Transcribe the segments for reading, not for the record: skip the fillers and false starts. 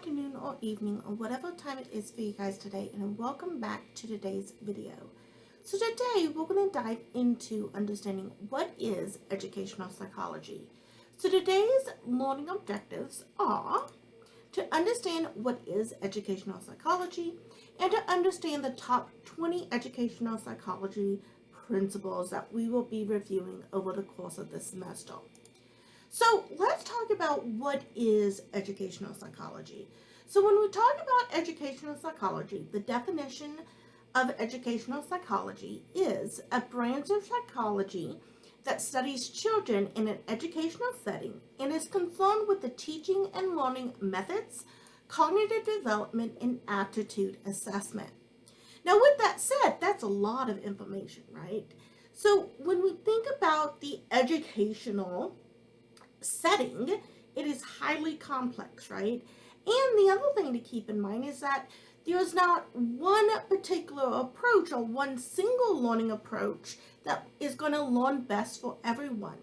afternoon, or evening, or whatever time it is for you guys today, and welcome back to today's video. So today we're going to dive into understanding what is educational psychology. So today's learning objectives are to understand what is educational psychology and to understand the top 20 educational psychology principles that we will be reviewing over the course of this semester. So let's talk about what is educational psychology. So when we talk about educational psychology, the definition of educational psychology is a branch of psychology that studies children in an educational setting and is concerned with the teaching and learning methods, cognitive development, and aptitude assessment. Now, with that said, that's a lot of information, right? So when we think about the educational setting, it is highly complex, right? And the other thing to keep in mind is that there's not one particular approach or one single learning approach that is going to learn best for everyone.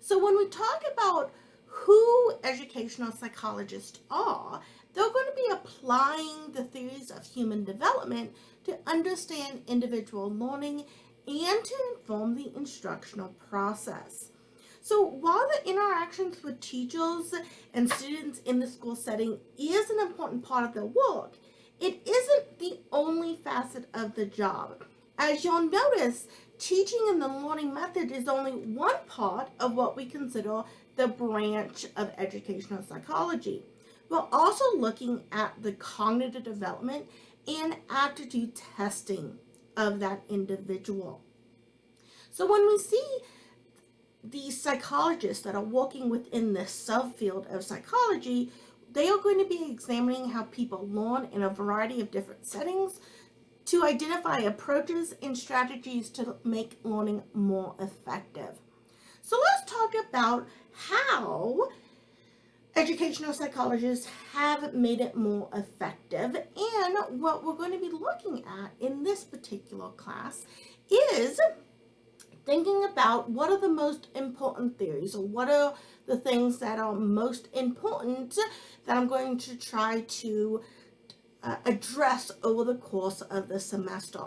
So when we talk about who educational psychologists are, they're going to be applying the theories of human development to understand individual learning and to inform the instructional process. So while the interactions with teachers and students in the school setting is an important part of their work, it isn't the only facet of the job. As you'll notice, teaching and the learning method is only one part of what we consider the branch of educational psychology. We're also looking at the cognitive development and aptitude testing of that individual. So when we see these psychologists that are working within this subfield of psychology, they are going to be examining how people learn in a variety of different settings to identify approaches and strategies to make learning more effective. So let's talk about how educational psychologists have made it more effective, and what we're going to be looking at in this particular class is thinking about what are the most important theories, or what are the things that are most important that I'm going to try to address over the course of the semester.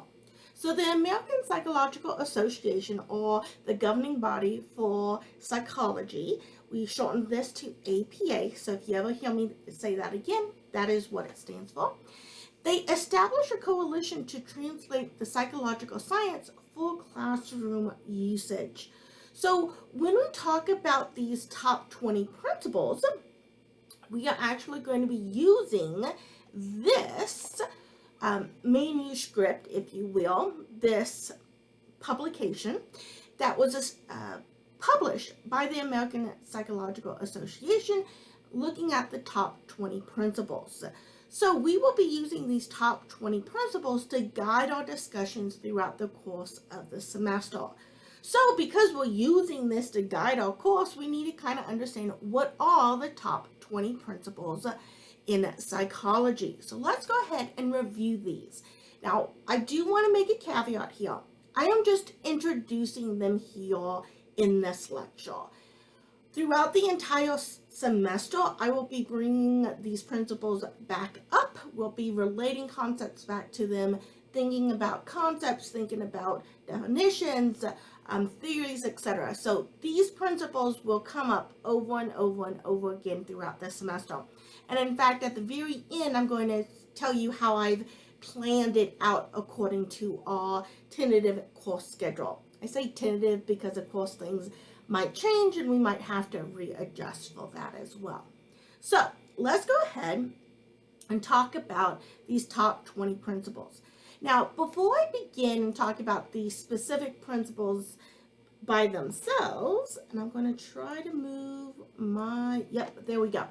So the American Psychological Association, or the governing body for psychology, we shorten this to APA, so if you ever hear me say that again, that is what it stands for. They established a coalition to translate the psychological science for classroom usage. So when we talk about these top 20 principles, we are actually going to be using this manuscript, if you will, this publication that was published by the American Psychological Association, looking at the top 20 principles. So we will be using these top 20 principles to guide our discussions throughout the course of the semester. So because we're using this to guide our course, we need to kind of understand what are the top 20 principles in psychology. So let's go ahead and review these. Now, I do want to make a caveat here. I am just introducing them here in this lecture. Throughout the entire semester, I will be bringing these principles back up. We'll be relating concepts back to them, thinking about concepts, thinking about definitions, theories, etc. So these principles will come up over and over and over again throughout the semester. And in fact, at the very end, I'm going to tell you how I've planned it out according to our tentative course schedule. I say tentative because, of course, things might change and we might have to readjust for that as well. So let's go ahead and talk about these top 20 principles. Now, before I begin and talk about the specific principles by themselves, and I'm going to try to move there we go.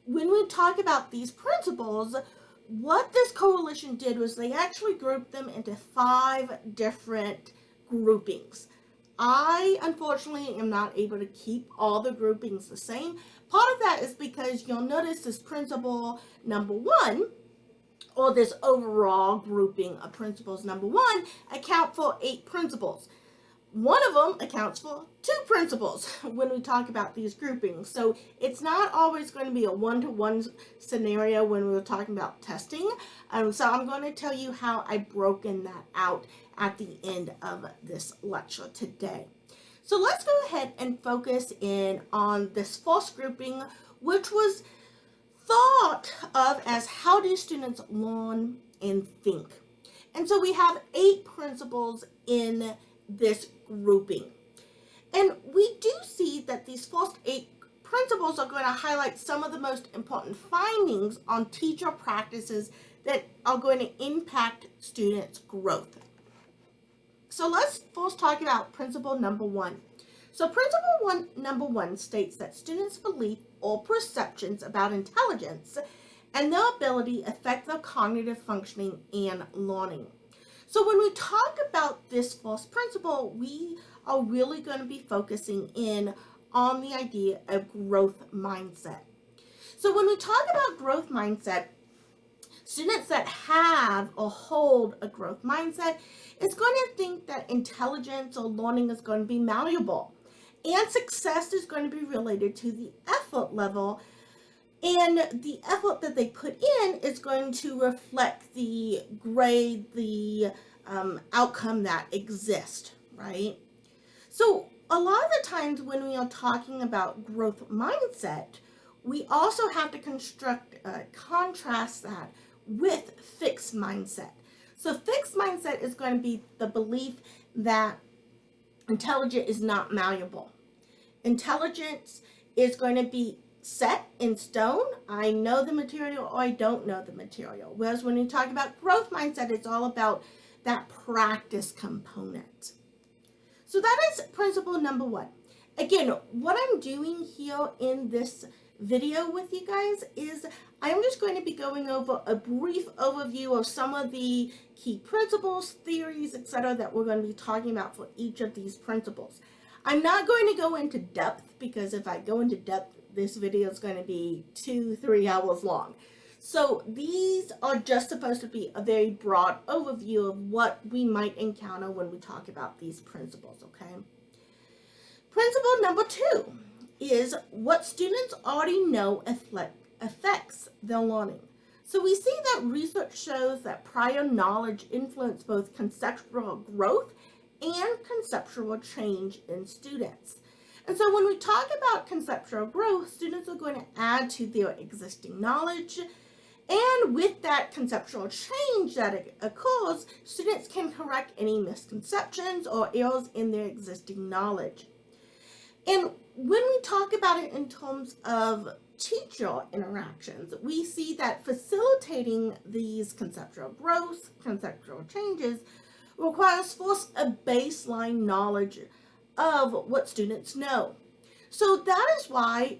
When we talk about these principles, what this coalition did was they actually grouped them into 5 different groupings. I, unfortunately, am not able to keep all the groupings the same. Part of that is because you'll notice this principle number 1, or this overall grouping of principles number 1, account for 8 principles. one of them accounts for 2 principals when we talk about these groupings. So it's not always going to be a one-to-one scenario when we're talking about testing. So I'm going to tell you how I've broken that out at the end of this lecture today. So let's go ahead and focus in on this false grouping, which was thought of as how do students learn and think. And so we have 8 principles in this grouping. And we do see that these first 8 principles are going to highlight some of the most important findings on teacher practices that are going to impact students' growth. So let's first talk about principle number 1. So principle number 1 states that students' belief or perceptions about intelligence and their ability affect their cognitive functioning and learning. So when we talk about this first principle, we are really going to be focusing in on the idea of growth mindset. So when we talk about growth mindset, students that have or hold a growth mindset is going to think that intelligence or learning is going to be malleable, and success is going to be related to the effort level, and the effort that they put in is going to reflect the grade, the outcome that exists, right? So a lot of the times when we are talking about growth mindset, we also have to contrast that with fixed mindset. So fixed mindset is going to be the belief that intelligence is not malleable. Intelligence is going to be set in stone. I know the material or I don't know the material. Whereas when you talk about growth mindset, it's all about that practice component. So that is principle number 1. Again, what I'm doing here in this video with you guys is I'm just going to be going over a brief overview of some of the key principles, theories, etc. that we're going to be talking about for each of these principles. I'm not going to go into depth because if I go into depth, this video is going to be 2-3 hours long. So these are just supposed to be a very broad overview of what we might encounter when we talk about these principles, okay? Principle number 2 is what students already know affects their learning. So we see that research shows that prior knowledge influences both conceptual growth and conceptual change in students. And so when we talk about conceptual growth, students are going to add to their existing knowledge, and with that conceptual change that occurs, students can correct any misconceptions or errors in their existing knowledge. And when we talk about it in terms of teacher interactions, we see that facilitating these conceptual growth, conceptual changes, requires first a baseline knowledge of what students know. So that is why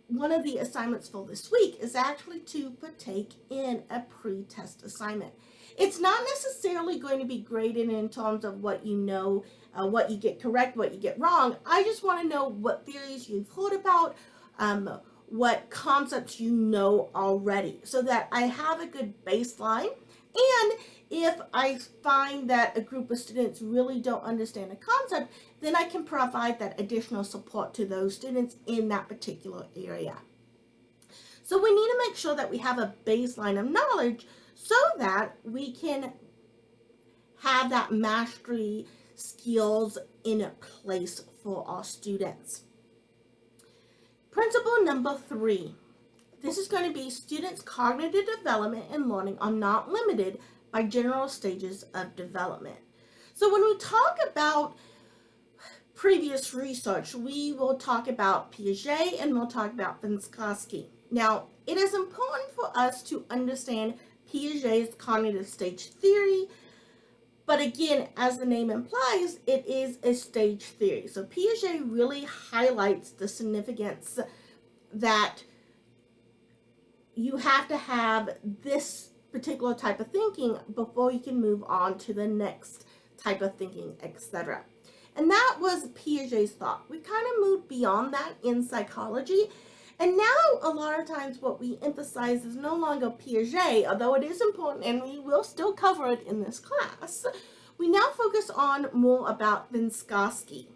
one of the assignments for this week is actually to partake in a pre-test assignment. It's not necessarily going to be graded in terms of what you know, what you get correct, what you get wrong. I just want to know what theories you've heard about, what concepts you know already, so that I have a good baseline. And if I find that a group of students really don't understand a concept, then I can provide that additional support to those students in that particular area. So we need to make sure that we have a baseline of knowledge so that we can have that mastery skills in place for our students. Principle number 3. This is going to be students' cognitive development and learning are not limited by general stages of development. So when we talk about previous research, we will talk about Piaget and we'll talk about Vygotsky. Now, it is important for us to understand Piaget's cognitive stage theory, but again, as the name implies, it is a stage theory. So Piaget really highlights the significance that you have to have this particular type of thinking before you can move on to the next type of thinking, etc. And that was Piaget's thought. We kind of moved beyond that in psychology. And now a lot of times what we emphasize is no longer Piaget, although it is important and we will still cover it in this class. We now focus on more about Vygotsky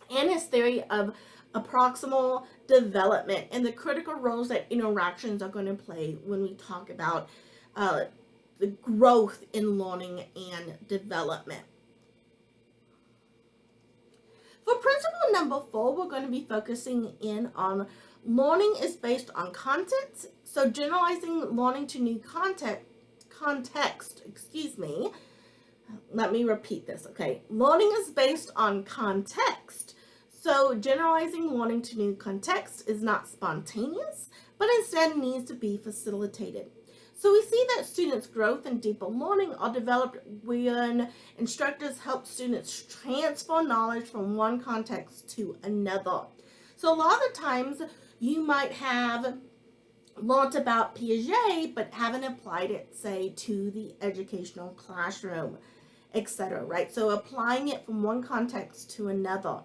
and his theory of approximal development and the critical roles that interactions are going to play when we talk about the growth in learning and development. For principle number 4, we're going to be focusing in on learning is based on content. So generalizing learning to new context, let me repeat this, okay? Learning is based on context. So generalizing learning to new context is not spontaneous, but instead needs to be facilitated. So we see that students' growth and deeper learning are developed when instructors help students transfer knowledge from one context to another. So a lot of the times you might have learned about Piaget but haven't applied it, say, to the educational classroom, etc., right? So applying it from one context to another.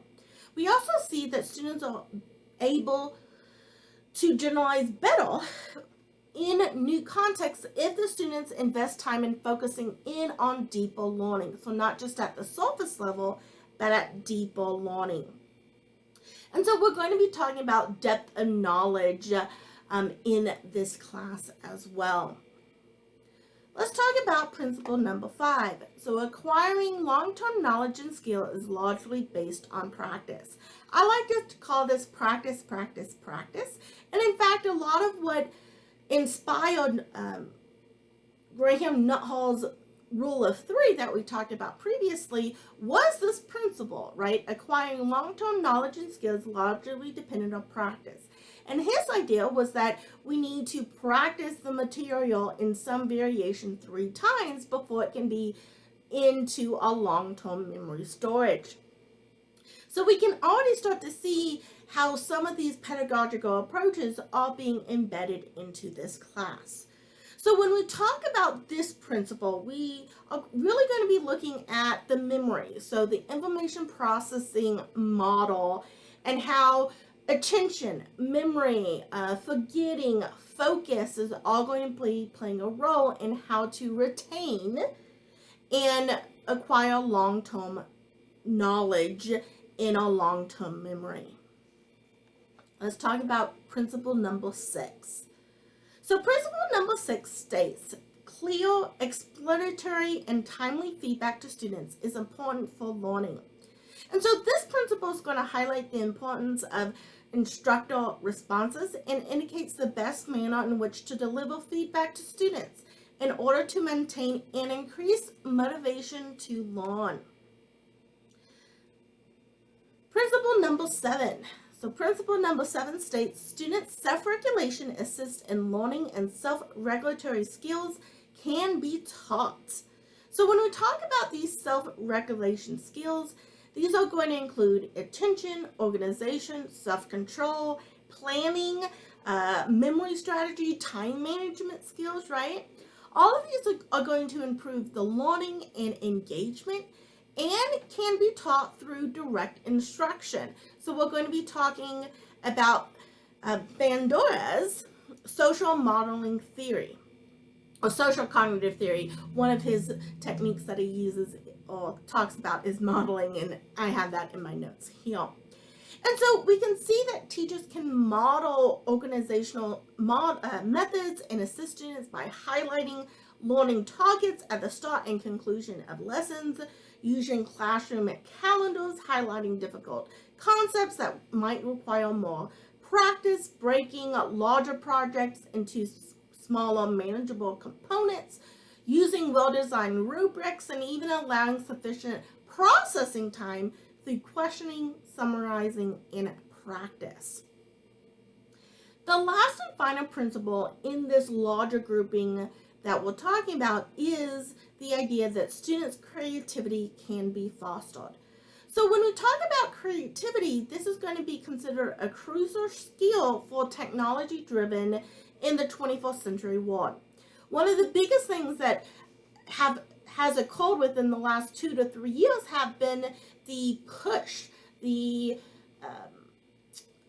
We also see that students are able to generalize better in new contexts if the students invest time in focusing in on deeper learning. So not just at the surface level, but at deeper learning. And so we're going to be talking about depth of knowledge in this class as well. Let's talk about principle number 5. So acquiring long-term knowledge and skill is largely based on practice. I like to call this practice, practice, practice. And in fact, a lot of what inspired Graham Nuthall's rule of 3 that we talked about previously was this principle, right? Acquiring long-term knowledge and skills largely dependent on practice. And his idea was that we need to practice the material in some variation 3 times before it can be into a long-term memory storage. So we can already start to see how some of these pedagogical approaches are being embedded into this class. So when we talk about this principle, we are really going to be looking at the memory, so the information processing model, and how attention, memory, forgetting, focus is all going to be playing a role in how to retain and acquire long-term knowledge in a long-term memory. Let's talk about principle number 6. So principle number 6 states, clear, explanatory, and timely feedback to students is important for learning. And so this principle is going to highlight the importance of instructor responses and indicates the best manner in which to deliver feedback to students in order to maintain and increase motivation to learn. Principle number 7. So principle number 7 states, students' self-regulation assists in learning and self-regulatory skills can be taught. So when we talk about these self-regulation skills, these are going to include attention, organization, self-control, planning, memory strategy, time management skills, right? All of these are going to improve the learning and engagement and can be taught through direct instruction. So we're going to be talking about Bandura's social modeling theory, or social cognitive theory. One of his techniques that he uses or talks about is modeling, and I have that in my notes here. And so we can see that teachers can model organizational methods and assist students by highlighting learning targets at the start and conclusion of lessons, using classroom calendars, highlighting difficult concepts that might require more practice, breaking larger projects into smaller manageable components, using well-designed rubrics, and even allowing sufficient processing time through questioning, summarizing, and practice. The last and final principle in this larger grouping that we're talking about is the idea that students' creativity can be fostered. So when we talk about creativity, this is going to be considered a crucial skill for technology-driven in the 21st century world. One of the biggest things that has occurred within the last 2 to 3 years have been the push, the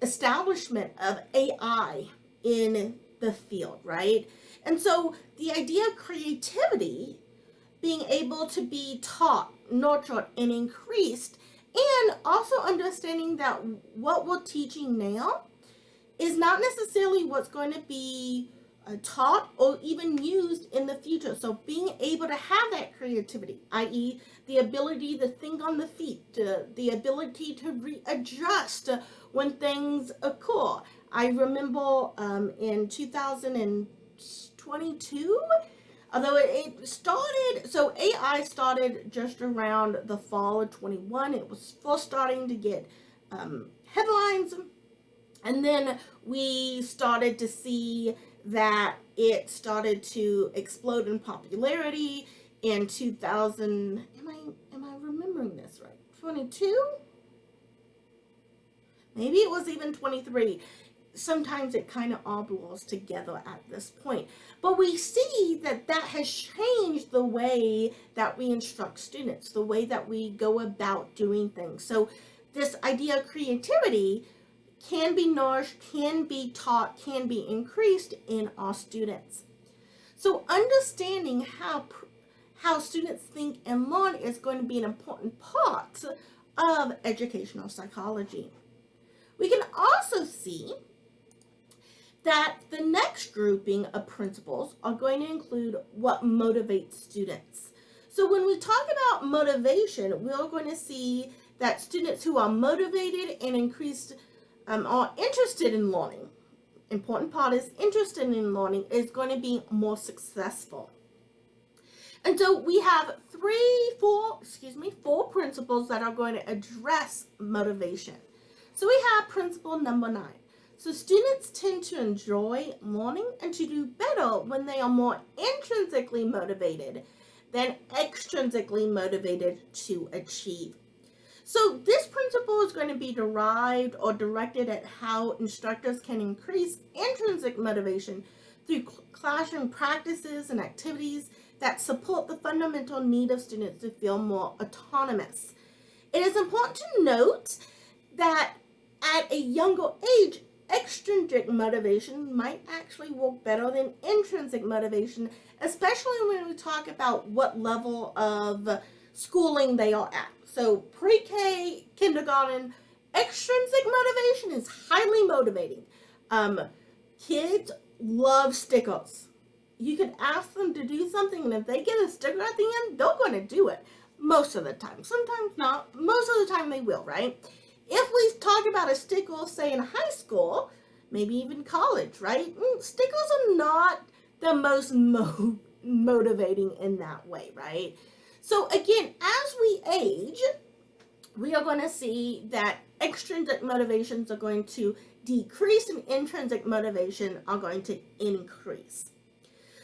establishment of AI in the field, right? And so the idea of creativity being able to be taught, nurtured, and increased, and also understanding that what we're teaching now is not necessarily what's going to be taught or even used in the future. So being able to have that creativity, i.e. the ability to think on the feet, the ability to readjust when things occur. I remember in 2022, although it started, so AI started just around the fall of 21. It was first starting to get headlines, and then we started to see that it started to explode in popularity in 2000. Am I remembering this right? 22? Maybe it was even 23. Sometimes it kind of all blurs together at this point. But we see that that has changed the way that we instruct students, the way that we go about doing things. So this idea of creativity can be nourished, can be taught, can be increased in our students. So understanding how students think and learn is going to be an important part of educational psychology. We can also see that the next grouping of principles are going to include what motivates students. So when we talk about motivation, we're going to see that students who are motivated and increased are interested in learning. Important part is interested in learning is going to be more successful. And so we have four principles that are going to address motivation. So we have principle number 9. So students tend to enjoy learning and to do better when they are more intrinsically motivated than extrinsically motivated to achieve. So this principle is going to be derived or directed at how instructors can increase intrinsic motivation through classroom practices and activities that support the fundamental need of students to feel more autonomous. It is important to note that at a younger age, extrinsic motivation might actually work better than intrinsic motivation, especially when we talk about what level of schooling they are at. So pre-K, kindergarten, extrinsic motivation is highly motivating. Kids love stickers. You could ask them to do something, and if they get a sticker at the end, they're going to do it most of the time. Sometimes not. Most of the time they will, right? If we talk about a sticker, say in high school, maybe even college, right? Stickers are not the most motivating in that way, right? So again, as we age, we are going to see that extrinsic motivations are going to decrease and intrinsic motivation are going to increase.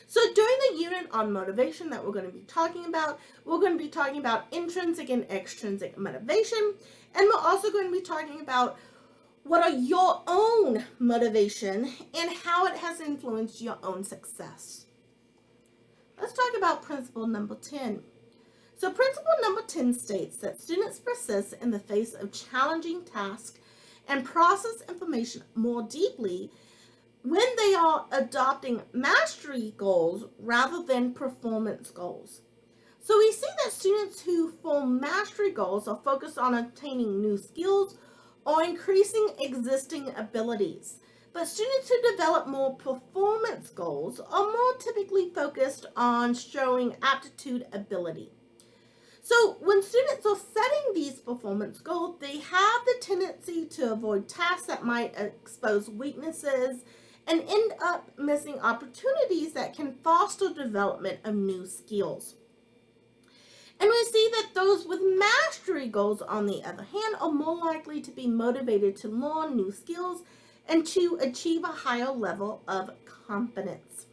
So during the unit on motivation that we're going to be talking about, we're going to be talking about intrinsic and extrinsic motivation, and we're also going to be talking about what are your own motivation and how it has influenced your own success. Let's talk about principle number 10. So principle number 10 states that students persist in the face of challenging tasks and process information more deeply when they are adopting mastery goals rather than performance goals. So we see that students who form mastery goals are focused on obtaining new skills or increasing existing abilities. But students who develop more performance goals are more typically focused on showing aptitude ability. So when students are setting these performance goals, they have the tendency to avoid tasks that might expose weaknesses and end up missing opportunities that can foster development of new skills. And we see that those with mastery goals, on the other hand, are more likely to be motivated to learn new skills and to achieve a higher level of confidence.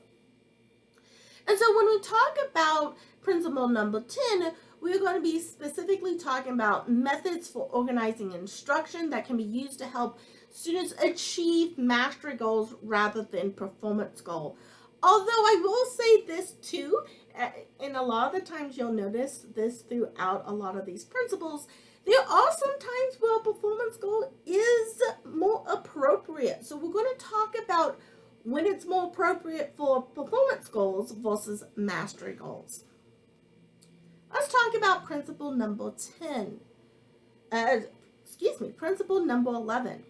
And so when we talk about principle number 10, we're going to be specifically talking about methods for organizing instruction that can be used to help students achieve mastery goals rather than performance goals. Although I will say this too, and a lot of the times you'll notice this throughout a lot of these principles, there are some times where a performance goal is more appropriate. So we're going to talk about when it's more appropriate for performance goals versus mastery goals. Let's talk about principle number 10. Principle number 11.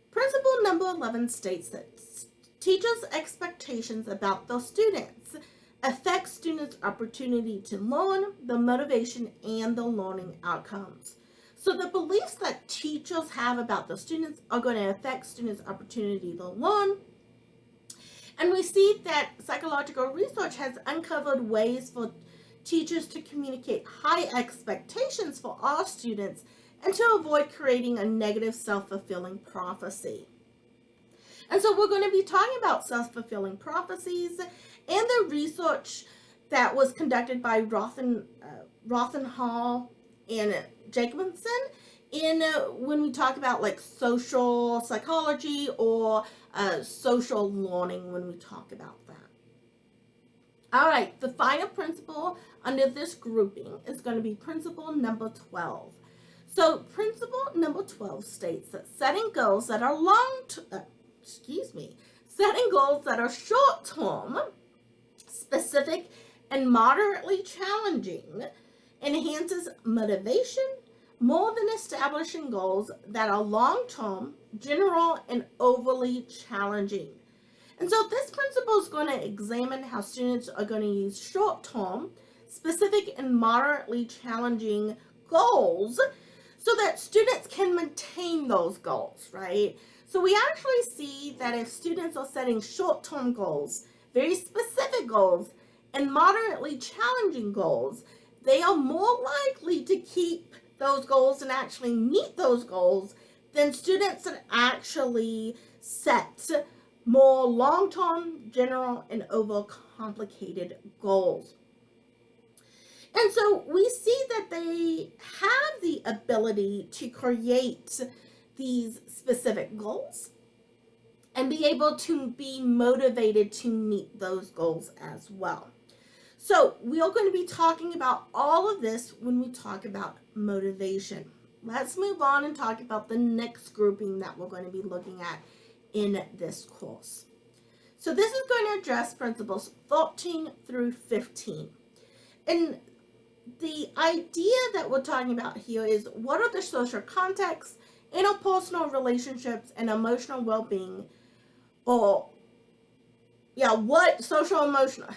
Principle number 11 states that teachers' expectations about their students affect students' opportunity to learn, the motivation, and the learning outcomes. So the beliefs that teachers have about the students are going to affect students' opportunity to learn. And we see that psychological research has uncovered ways for teachers to communicate high expectations for all students and to avoid creating a negative self-fulfilling prophecy. And so we're going to be talking about self-fulfilling prophecies and the research that was conducted by Rothenhall and Jacobson when we talk about like social psychology or social learning when we talk about that. All right, the final principle under this grouping is going to be principle number 12. So principle number 12 states that setting goals that are short-term, specific, and moderately challenging enhances motivation more than establishing goals that are long-term, general, and overly challenging. And so this principle is going to examine how students are going to use short-term, specific, and moderately challenging goals so that students can maintain those goals, right? So we actually see that if students are setting short-term goals, very specific goals, and moderately challenging goals, they are more likely to keep those goals and actually meet those goals than students that actually set more long-term, general, and overcomplicated goals. And so we see that they have the ability to create these specific goals and be able to be motivated to meet those goals as well. So we are going to be talking about all of this when we talk about motivation. Let's move on and talk about the next grouping that we're going to be looking at in this course. So this is going to address principles 13 through 15. And the idea that we're talking about here is what are the social contexts, interpersonal relationships, and emotional well-being, what social emotional.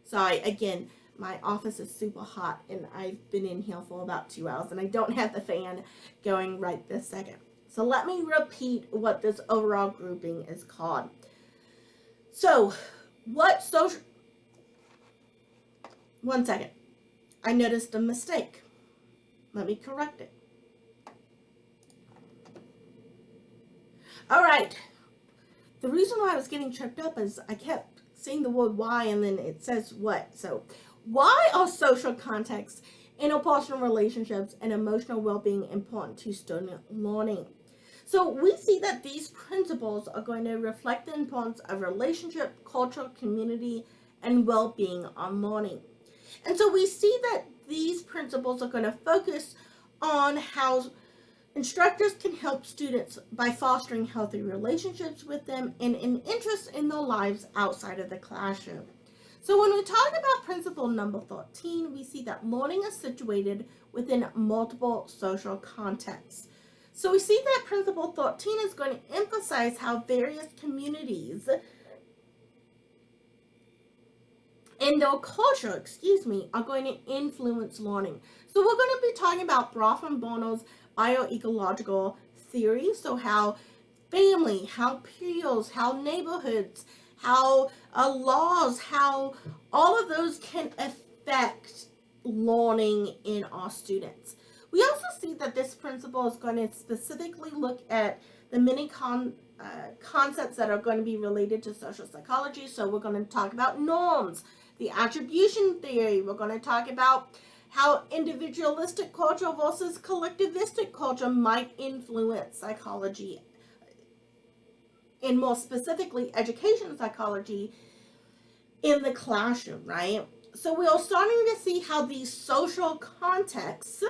Sorry, again, my office is super hot and I've been in here for about 2 hours and I don't have the fan going right this second. So let me repeat what this overall grouping is called. So, one second. I noticed a mistake. Let me correct it. All right. The reason why I was getting tripped up is I kept saying the word why and then it says what. So, why are social contexts, interpersonal relationships, and emotional well-being important to student learning? So we see that these principles are going to reflect the importance of relationship, culture, community, and well-being on learning. And so we see that these principles are going to focus on how instructors can help students by fostering healthy relationships with them and an interest in their lives outside of the classroom. So when we talk about principle number 13, we see that learning is situated within multiple social contexts. So we see that principle 13 is going to emphasize how various communities and their culture, are going to influence learning. So we're going to be talking about Bronfenbrenner's bioecological theory, so how family, how peers, how neighborhoods, how laws, how all of those can affect learning in our students. We also see that this principle is going to specifically look at the many concepts that are going to be related to social psychology. So we're going to talk about norms, the attribution theory. We're going to talk about how individualistic culture versus collectivistic culture might influence psychology, and more specifically education psychology in the classroom, right? So we are starting to see how these social contexts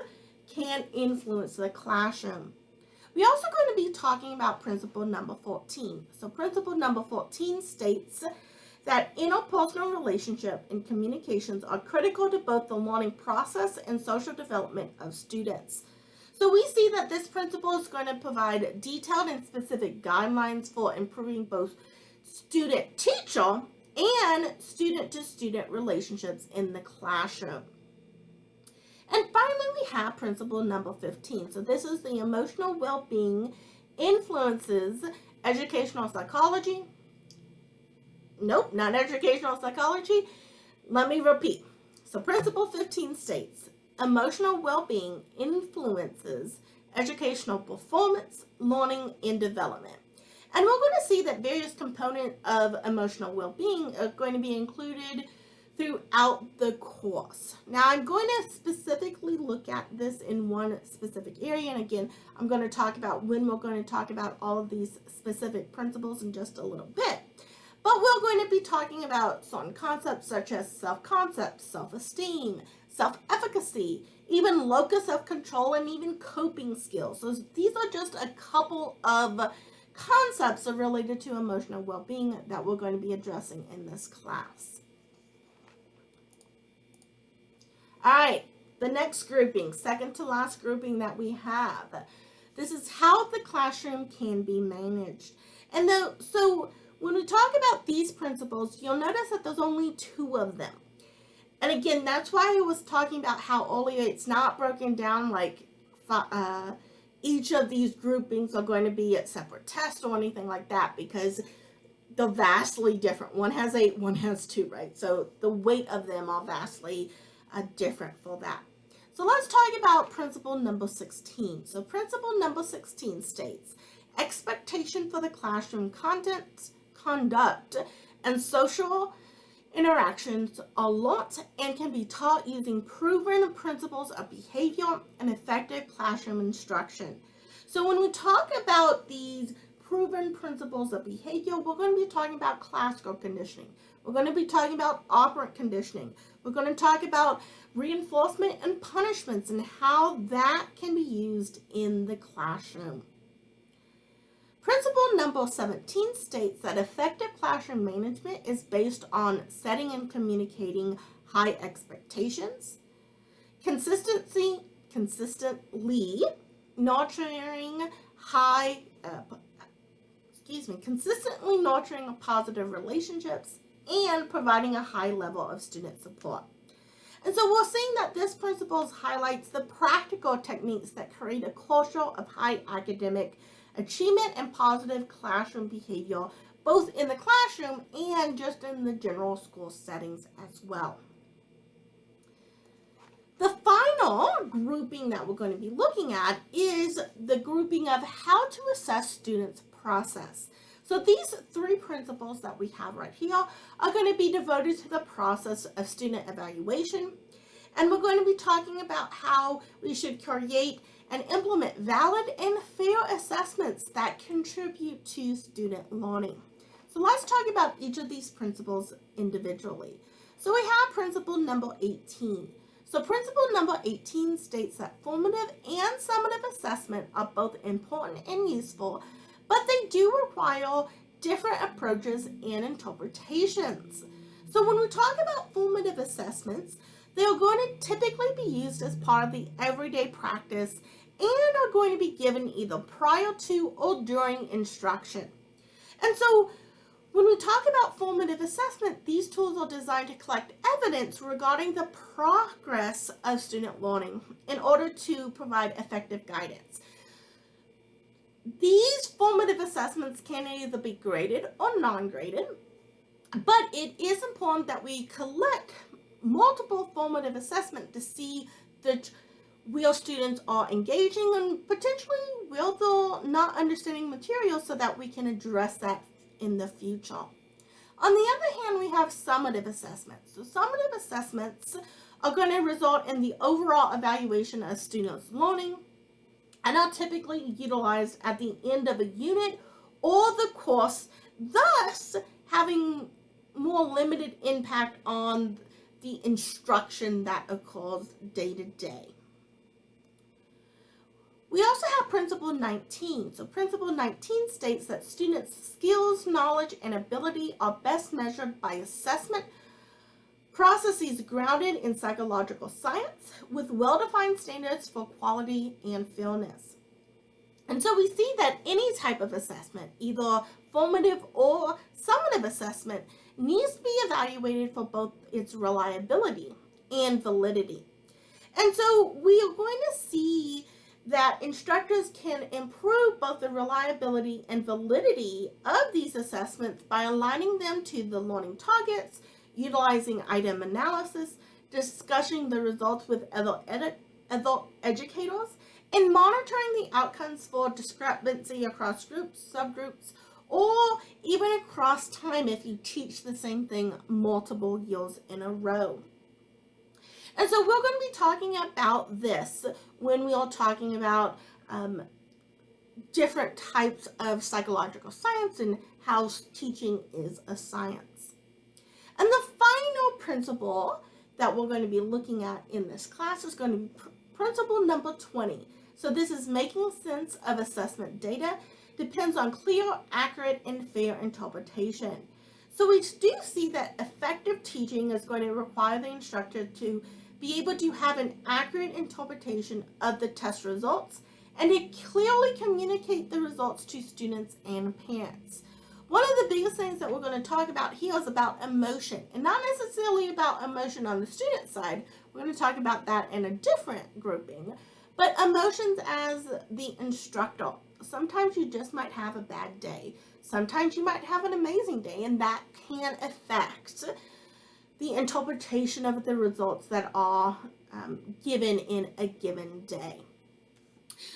can influence the classroom. We're also going to be talking about principle number 14. So principle number 14 states that interpersonal relationship and communications are critical to both the learning process and social development of students. So we see that this principle is going to provide detailed and specific guidelines for improving both student-teacher and student-to-student relationships in the classroom. And finally, we have principle number 15. So this is the emotional well-being influences educational psychology. Nope, not educational psychology. Let me repeat. So principle 15 states, emotional well-being influences educational performance, learning, and development. And we're going to see that various components of emotional well-being are going to be included throughout the course. Now, I'm going to specifically look at this in one specific area. And again, I'm going to talk about when we're going to talk about all of these specific principles in just a little bit. But we're going to be talking about certain concepts such as self-concept, self-esteem, self-efficacy, even locus of control, and even coping skills. So these are just a couple of concepts related to emotional well-being that we're going to be addressing in this class. All right, the next grouping, second to last grouping that we have. This is how the classroom can be managed. And so when we talk about these principles, you'll notice that there's only 2 of them. And again, that's why I was talking about how earlier it's not broken down like each of these groupings are going to be at separate tests or anything like that, because they're vastly different. One has 8, one has 2, right? So the weight of them are vastly different for that. So let's talk about principle number 16. So principle number 16 states, expectation for the classroom content, conduct, and social interactions are learnt and can be taught using proven principles of behavior and effective classroom instruction. So when we talk about these proven principles of behavior, we're going to be talking about classical conditioning. We're going to be talking about operant conditioning. We're going to talk about reinforcement and punishments and how that can be used in the classroom. Principle number 17 states that effective classroom management is based on setting and communicating high expectations, consistently nurturing consistently nurturing positive relationships, and providing a high level of student support. And so we're seeing that this principle highlights the practical techniques that create a culture of high academic achievement and positive classroom behavior, both in the classroom and just in the general school settings as well. The final grouping that we're going to be looking at is the grouping of how to assess students' process. So these 3 principles that we have right here are going to be devoted to the process of student evaluation. And we're going to be talking about how we should create and implement valid and fair assessments that contribute to student learning. So let's talk about each of these principles individually. So we have principle number 18. So principle number 18 states that formative and summative assessment are both important and useful, but they do require different approaches and interpretations. So when we talk about formative assessments, they are going to typically be used as part of the everyday practice and are going to be given either prior to or during instruction. And so when we talk about formative assessment, these tools are designed to collect evidence regarding the progress of student learning in order to provide effective guidance. These formative assessments can either be graded or non-graded, but it is important that we collect multiple formative assessments to see that where students are engaging and potentially where they're not understanding material, so that we can address that in the future. On the other hand, we have summative assessments. So summative assessments are going to result in the overall evaluation of students' learning and are typically utilized at the end of a unit or the course, thus having more limited impact on the instruction that occurs day to day. We also have Principle 19. So Principle 19 states that students' skills, knowledge, and ability are best measured by assessment processes grounded in psychological science with well-defined standards for quality and fairness. And so we see that any type of assessment, either formative or summative assessment, needs to be evaluated for both its reliability and validity. And so we are going to see that instructors can improve both the reliability and validity of these assessments by aligning them to the learning targets, utilizing item analysis, discussing the results with other educators, and monitoring the outcomes for discrepancy across groups, subgroups, or even across time if you teach the same thing multiple years in a row. And so we're going to be talking about this when we are talking about different types of psychological science and how teaching is a science. And the final principle that we're going to be looking at in this class is going to be principle number 20. So this is making sense of assessment data depends on clear, accurate, and fair interpretation. So we do see that effective teaching is going to require the instructor to be able to have an accurate interpretation of the test results and to clearly communicate the results to students and parents. One of the biggest things that we're going to talk about here is about emotion, and not necessarily about emotion on the student side. We're going to talk about that in a different grouping, but emotions as the instructor. Sometimes you just might have a bad day. Sometimes you might have an amazing day, and that can affect the interpretation of the results that are given in a given day.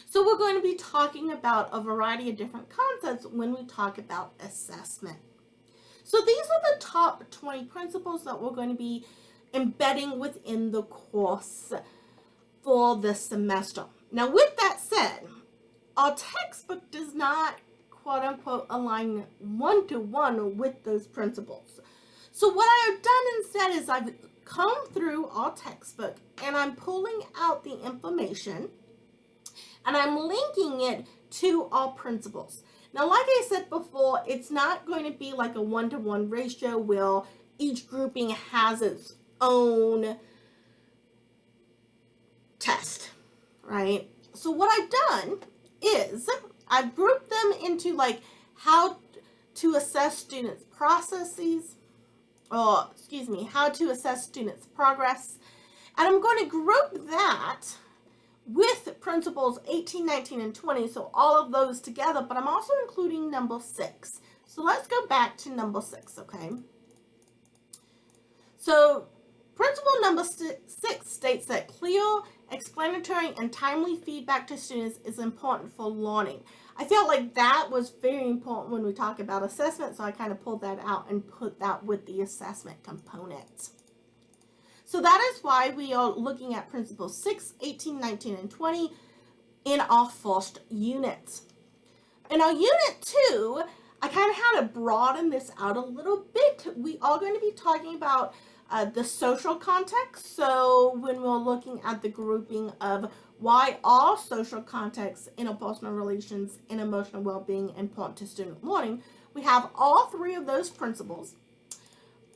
So we're going to be talking about a variety of different concepts when we talk about assessment. So these are the top 20 principles that we're going to be embedding within the course for this semester. Now, with that said, our textbook does not, quote unquote, align one-to-one with those principles. So what I have done instead is I've come through our textbook and I'm pulling out the information and I'm linking it to our principles. Now, like I said before, it's not going to be like a one-to-one ratio where each grouping has its own test, right? So what I've done is I've grouped them into like how to assess students' processes, how to assess students' progress. And I'm going to group that with principles 18, 19, and 20, so all of those together, but I'm also including number 6. So let's go back to number 6, okay? So principle number 6 states that clear, explanatory, and timely feedback to students is important for learning. I felt like that was very important when we talk about assessment, so I kind of pulled that out and put that with the assessment component. So that is why we are looking at principles 6, 18, 19, and 20 in our first unit. In our unit 2, I kind of had to broaden this out a little bit. We are going to be talking about the social context. So when we're looking at the grouping of why are social contexts, interpersonal relations, and emotional well-being important to student learning, we have all 3 of those principles.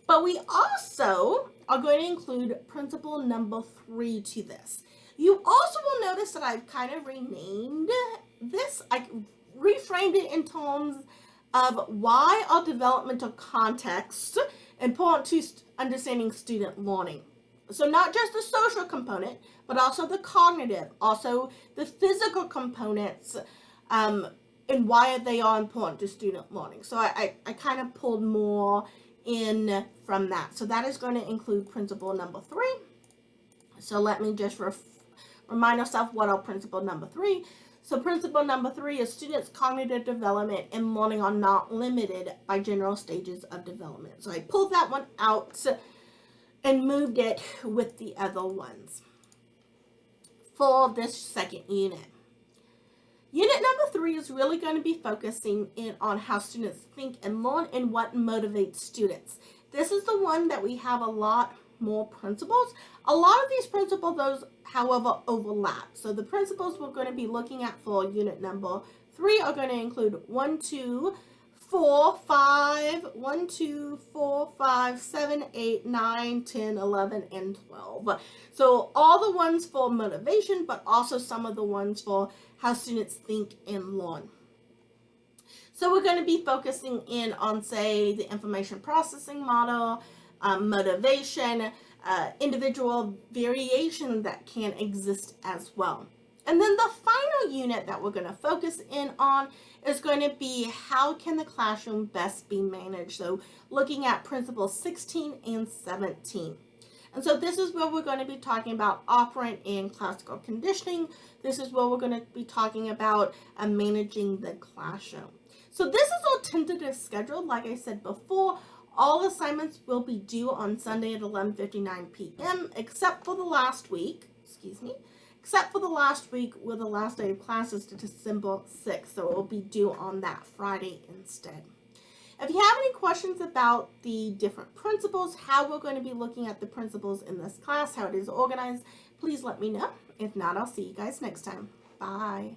But we also are going to include principle number 3 to this. You also will notice that I've kind of renamed this. I reframed it in terms of why are developmental contexts important to understanding student learning. So not just the social component, but also the cognitive, also the physical components, and why they are important to student learning. So I kind of pulled more in from that. So that is going to include principle number 3. So let me just remind ourselves what our principle number 3. So principle number 3 is students' cognitive development and learning are not limited by general stages of development. So I pulled that one out and moved it with the other ones for this second unit. Unit number 3 is really going to be focusing in on how students think and learn and what motivates students. This is the one that we have a lot more principles. A lot of these principles, those, however, overlap. So the principles we're going to be looking at for unit number 3 are going to include 1, 2, 4, 5, 1, 2, 4, 5, 7, 8, 9, 10, 11, and 12. So all the ones for motivation, but also some of the ones for how students think and learn. So we're going to be focusing in on, say, the information processing model, motivation, individual variation that can exist as well. And then the final unit that we're going to focus in on is going to be how can the classroom best be managed. So looking at principles 16 and 17. And so this is where we're going to be talking about operant and classical conditioning. This is where we're going to be talking about managing the classroom. So this is our tentative schedule. Like I said before, all assignments will be due on Sunday at 11:59 p.m. except for the last week, except for the last week where the last day of class is December 6th. So it will be due on that Friday instead. If you have any questions about the different principles, how we're going to be looking at the principles in this class, how it is organized, please let me know. If not, I'll see you guys next time. Bye.